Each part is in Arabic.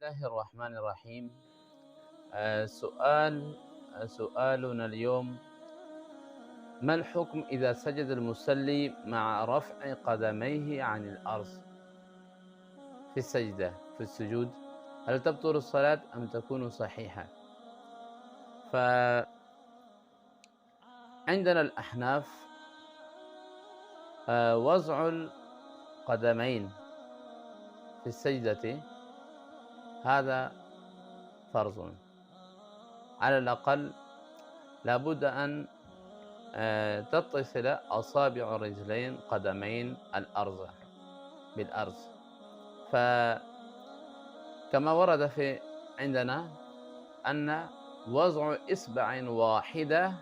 الله الرحمن الرحيم. سؤالنا اليوم: ما الحكم إذا سجد المصلي مع رفع قدميه عن الأرض في في السجود؟ هل تبطل الصلاة أم تكون صحيحة؟ فعندنا الأحناف وضع القدمين في السجدة هذا فرض، على الأقل لابد أن تتصل أصابع الرجلين قدمين الأرض بالأرض. فكما ورد في عندنا أن وضع إصبع واحدة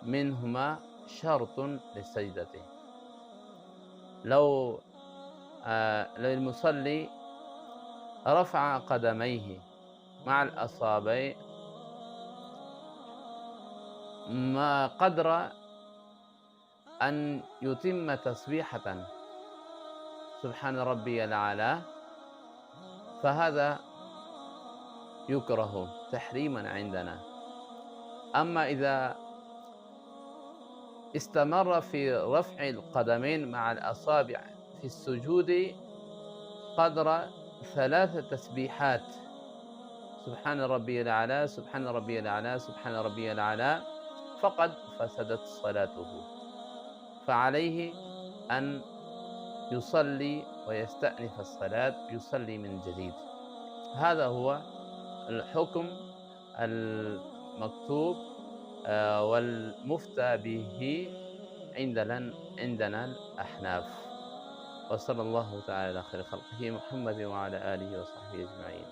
منهما شرط للسجدة. لو المصلي رفع قدميه مع الأصابع ما قدر أن يتم تسبيحة سبحان ربي الأعلى، فهذا يكره تحريما عندنا. أما إذا استمر في رفع القدمين مع الأصابع في السجود قدر 3 تسبيحات، سبحان ربي الأعلى سبحان ربي الأعلى سبحان ربي الأعلى، فقد فسدت صلاته، فعليه أن يصلي ويستأنف الصلاة، يصلي من جديد. هذا هو الحكم المكتوب والمفتى به عندنا الأحناف. وصلى الله تعالى على خير خلقه محمد وعلى آله وصحبه أجمعين.